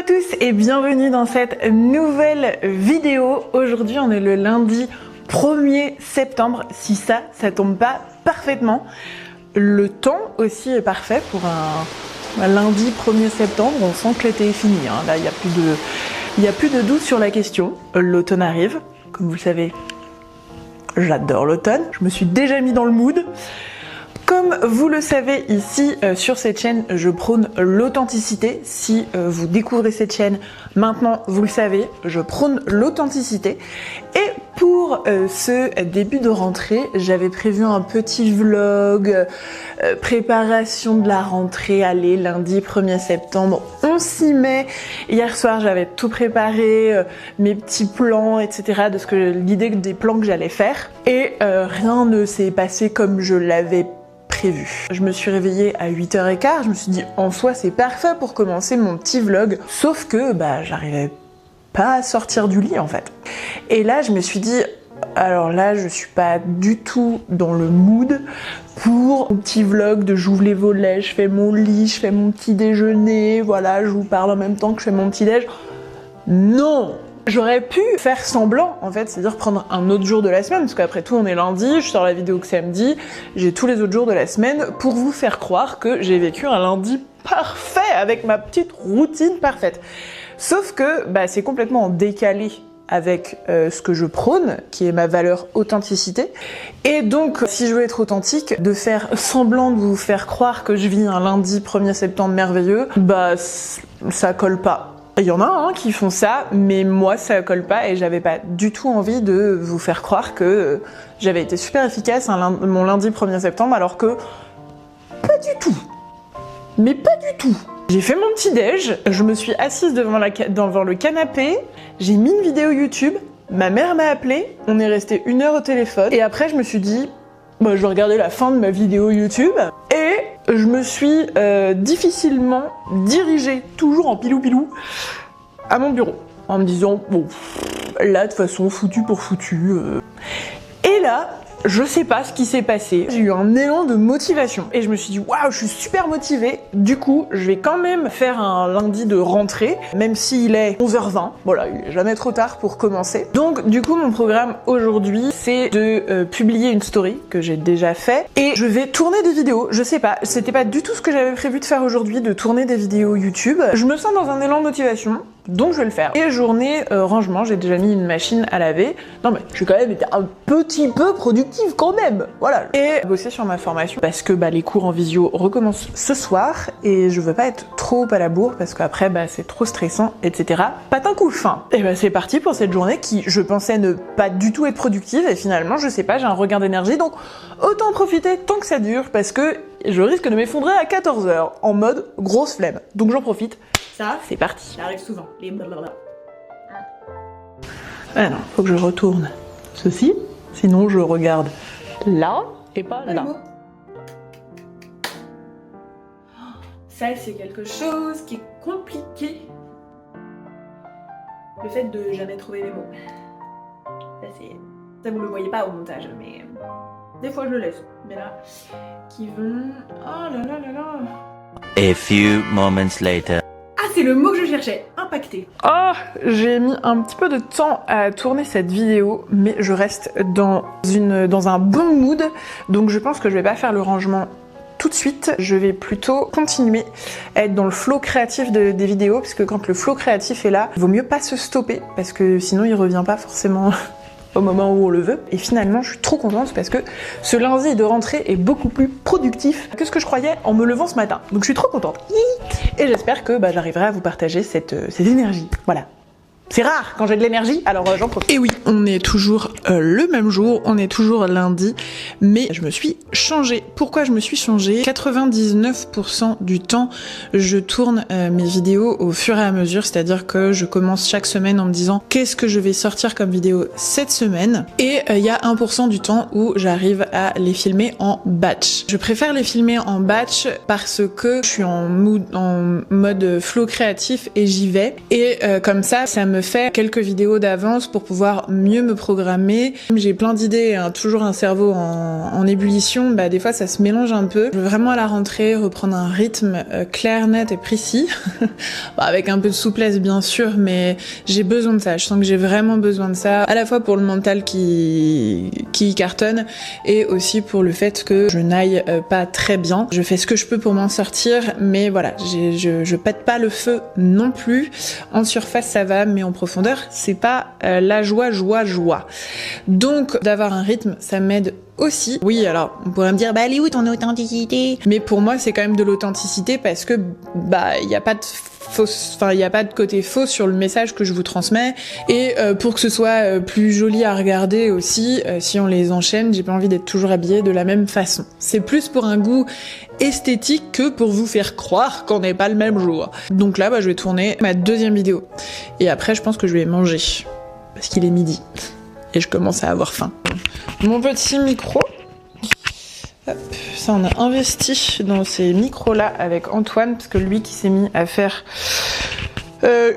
tous et bienvenue dans cette nouvelle vidéo. Aujourd'hui on est le lundi 1er septembre, si ça tombe pas parfaitement. Le temps aussi est parfait pour un lundi 1er septembre, on sent que l'été est fini, hein. Là il n'y a plus de doute sur la question, l'automne arrive, comme vous le savez, j'adore l'automne, je me suis déjà mis dans le mood. Comme vous le savez ici sur cette chaîne, je prône l'authenticité. Si vous découvrez cette chaîne, maintenant vous le savez, je prône l'authenticité. Et pour ce début de rentrée, j'avais prévu un petit vlog, préparation de la rentrée, allez, lundi 1er septembre, on s'y met. Hier soir, j'avais tout préparé, mes petits plans, etc. L'idée des plans que j'allais faire. Et rien ne s'est passé comme je l'avais prévu. Je me suis réveillée à 8h15, je me suis dit en soi c'est parfait pour commencer mon petit vlog, sauf que j'arrivais pas à sortir du lit en fait. Et là je me suis dit, alors là je suis pas du tout dans le mood pour un petit vlog de j'ouvre les volets, je fais mon lit, je fais mon petit déjeuner, voilà, je vous parle en même temps que je fais mon petit déj. Non! J'aurais pu faire semblant, en fait, c'est-à-dire prendre un autre jour de la semaine, parce qu'après tout, on est lundi, je sors la vidéo que samedi, j'ai tous les autres jours de la semaine pour vous faire croire que j'ai vécu un lundi parfait, avec ma petite routine parfaite. Sauf que c'est complètement en décalé avec ce que je prône, qui est ma valeur authenticité. Et donc, si je veux être authentique, de faire semblant de vous faire croire que je vis un lundi 1er septembre merveilleux, ça colle pas. Il y en a qui font ça, mais moi ça colle pas et j'avais pas du tout envie de vous faire croire que j'avais été super efficace mon lundi 1er septembre alors que pas du tout. Mais pas du tout. J'ai fait mon petit déj, je me suis assise devant le canapé, j'ai mis une vidéo YouTube, ma mère m'a appelée, on est resté 1 heure au téléphone et après je me suis dit je vais regarder la fin de ma vidéo YouTube et je me suis difficilement dirigée, toujours en pilou-pilou, à mon bureau, en me disant, bon, là, de toute façon, foutu pour foutu. Et là, je sais pas ce qui s'est passé, j'ai eu un élan de motivation et je me suis dit, waouh, je suis super motivée, du coup, je vais quand même faire un lundi de rentrée, même s'il est 11h20, voilà, il est jamais trop tard pour commencer. Donc, du coup, mon programme aujourd'hui, c'est de publier une story que j'ai déjà fait et je vais tourner des vidéos, je sais pas, c'était pas du tout ce que j'avais prévu de faire aujourd'hui, de tourner des vidéos YouTube. Je me sens dans un élan de motivation, donc je vais le faire. Et journée rangement, j'ai déjà mis une machine à laver. Non mais j'ai quand même été un petit peu productive quand même, voilà. Et bosser sur ma formation parce que les cours en visio recommencent ce soir et je veux pas être trop à la bourre parce qu'après c'est trop stressant, etc. Patin coup fin. Et c'est parti pour cette journée qui, je pensais ne pas du tout être productive et finalement, je sais pas, j'ai un regain d'énergie donc autant profiter tant que ça dure parce que je risque de m'effondrer à 14h en mode grosse flemme. Donc j'en profite. Ça, c'est parti. Ça arrive souvent. Les blablabla. Ah non, faut que je retourne ceci, sinon je regarde là et pas là. Ça, c'est quelque chose qui est compliqué. Le fait de jamais trouver les mots. Ça vous le voyez pas au montage, mais des fois je le laisse. Mais là, qui vont... Oh là là là là. A few moments later. Ah, c'est le mot que je cherchais, impacté. Oh, j'ai mis un petit peu de temps à tourner cette vidéo, mais je reste dans un bon mood, donc je pense que je vais pas faire le rangement tout de suite. Je vais plutôt continuer à être dans le flow créatif des vidéos, parce que quand le flow créatif est là, il vaut mieux pas se stopper, parce que sinon il revient pas forcément au moment où on le veut. Et finalement, je suis trop contente parce que ce lundi de rentrée est beaucoup plus productif que ce que je croyais en me levant ce matin. Donc je suis trop contente. Et j'espère que j'arriverai à vous partager cette énergie. Voilà. C'est rare quand j'ai de l'énergie, alors j'en profite. Et oui, on est toujours le même jour, on est toujours lundi, mais je me suis changée. Pourquoi je me suis changée ? 99% du temps, je tourne mes vidéos au fur et à mesure, c'est-à-dire que je commence chaque semaine en me disant qu'est-ce que je vais sortir comme vidéo cette semaine, et il y a 1% du temps où j'arrive à les filmer en batch. Je préfère les filmer en batch parce que je suis en mode flow créatif et j'y vais, et comme ça me me fais quelques vidéos d'avance pour pouvoir mieux me programmer. J'ai plein d'idées, hein, toujours un cerveau en ébullition, bah des fois ça se mélange un peu. Je veux vraiment à la rentrée reprendre un rythme clair, net et précis, bah, avec un peu de souplesse bien sûr, mais j'ai besoin de ça. Je sens que j'ai vraiment besoin de ça, à la fois pour le mental qui cartonne et aussi pour le fait que je n'aille pas très bien. Je fais ce que je peux pour m'en sortir, mais voilà, je pète pas le feu non plus. En surface ça va, mais en profondeur c'est pas la joie. Donc d'avoir un rythme ça m'aide aussi. Oui, alors on pourrait me dire bah elle est où ton authenticité, mais pour moi c'est quand même de l'authenticité parce que bah il y a pas de fausse, enfin il y a pas de côté faux sur le message que je vous transmets, et pour que ce soit plus joli à regarder aussi, si on les enchaîne, j'ai pas envie d'être toujours habillée de la même façon. C'est plus pour un goût esthétique que pour vous faire croire qu'on n'est pas le même jour. Donc là bah je vais tourner ma deuxième vidéo et après je pense que je vais manger parce qu'il est midi et je commence à avoir faim. Mon petit micro, hop, ça on a investi dans ces micros là avec Antoine parce que lui qui s'est mis à faire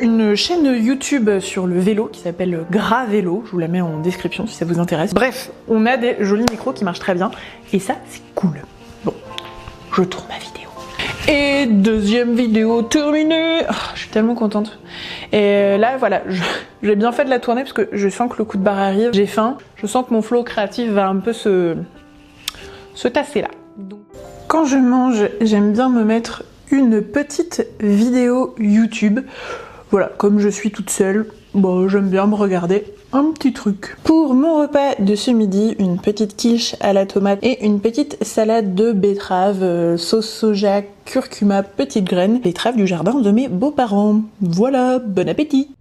une chaîne YouTube sur le vélo qui s'appelle Gras Vélo, je vous la mets en description si ça vous intéresse. Bref, on a des jolis micros qui marchent très bien et ça c'est cool. Bon, je tourne ma vidéo. Et deuxième vidéo terminée. Oh, je suis tellement contente. Et là voilà, j'ai bien fait de la tourner parce que je sens que le coup de barre arrive. J'ai faim, je sens que mon flow créatif va un peu se tasser là. Donc, quand je mange, j'aime bien me mettre une petite vidéo YouTube. Voilà, comme je suis toute seule, bon, j'aime bien me regarder un petit truc. Pour mon repas de ce midi, une petite quiche à la tomate et une petite salade de betterave, sauce soja, curcuma, petites graines, betterave du jardin de mes beaux-parents. Voilà, bon appétit!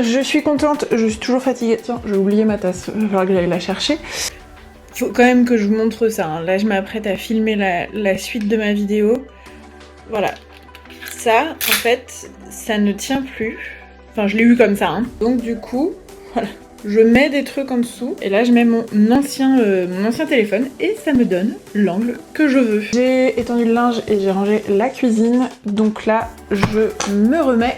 Je suis contente, je suis toujours fatiguée. Tiens, j'ai oublié ma tasse, il va falloir que j'aille la chercher. Faut quand même que je vous montre ça, hein. Là je m'apprête à filmer la suite de ma vidéo. Voilà. Ça, en fait, ça ne tient plus. Enfin, je l'ai eu comme ça, hein. Donc du coup, voilà. Je mets des trucs en dessous, et là je mets mon ancien téléphone, et ça me donne l'angle que je veux. J'ai étendu le linge et j'ai rangé la cuisine, donc là je me remets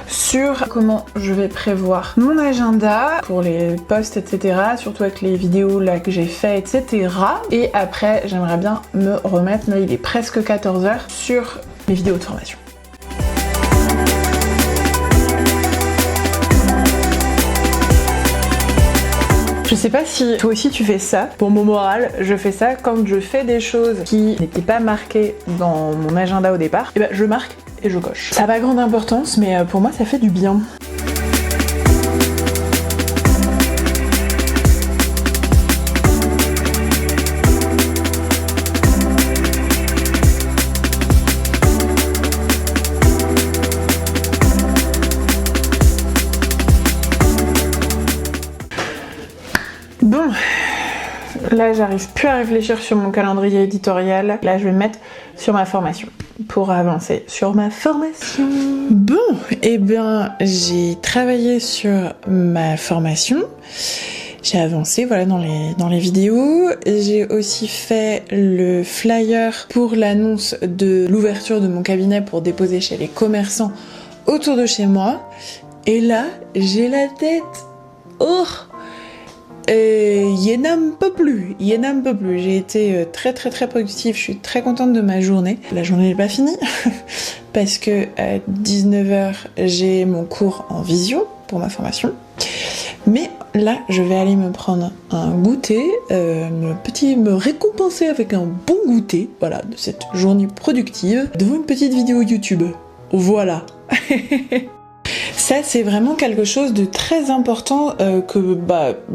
sur comment je vais prévoir mon agenda pour les posts, etc. Surtout avec les vidéos là que j'ai fait, etc. Et après, j'aimerais bien me remettre, là il est presque 14h, sur mes vidéos de formation. Je sais pas si toi aussi tu fais ça. Pour mon moral, je fais ça quand je fais des choses qui n'étaient pas marquées dans mon agenda au départ. Et ben je marque et je coche. Ça n'a pas grande importance, mais pour moi ça fait du bien. Bon, là j'arrive plus à réfléchir sur mon calendrier éditorial. Là je vais me mettre sur ma formation pour avancer sur ma formation. Bon, et bien j'ai travaillé sur ma formation. J'ai avancé voilà dans les vidéos. J'ai aussi fait le flyer pour l'annonce de l'ouverture de mon cabinet pour déposer chez les commerçants autour de chez moi. Et là, j'ai la tête. Oh, y'en a un peu plus. J'ai été très productive, je suis très contente de ma journée. La journée n'est pas finie, parce que à 19h, j'ai mon cours en visio pour ma formation. Mais là, je vais aller me prendre un goûter, me récompenser avec un bon goûter, voilà, de cette journée productive, devant une petite vidéo YouTube. Voilà. Ça, c'est vraiment quelque chose de très important que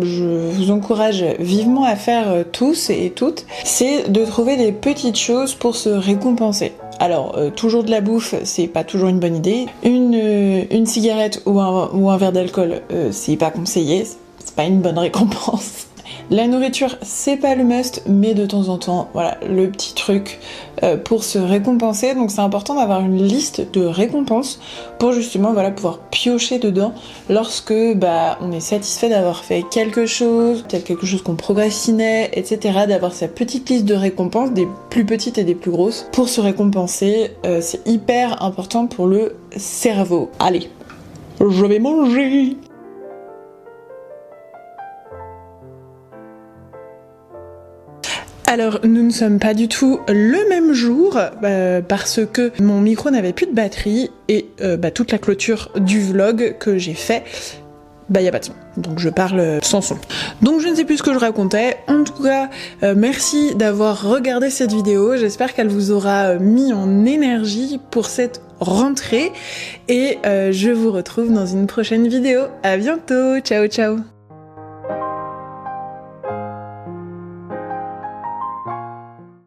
je vous encourage vivement à faire tous et toutes, c'est de trouver des petites choses pour se récompenser. Alors, toujours de la bouffe, c'est pas toujours une bonne idée. Une cigarette ou un verre d'alcool, c'est pas conseillé, c'est pas une bonne récompense. La nourriture, c'est pas le must, mais de temps en temps, voilà, le petit truc pour se récompenser. Donc c'est important d'avoir une liste de récompenses pour justement, voilà, pouvoir piocher dedans lorsque on est satisfait d'avoir fait quelque chose, peut-être quelque chose qu'on procrastinait, etc. D'avoir sa petite liste de récompenses, des plus petites et des plus grosses, pour se récompenser. C'est hyper important pour le cerveau. Allez, je vais manger. Alors, nous ne sommes pas du tout le même jour parce que mon micro n'avait plus de batterie et toute la clôture du vlog que j'ai fait, y a pas de son. Donc je parle sans son. Donc je ne sais plus ce que je racontais. En tout cas, merci d'avoir regardé cette vidéo. J'espère qu'elle vous aura mis en énergie pour cette rentrée et je vous retrouve dans une prochaine vidéo. À bientôt. Ciao ciao.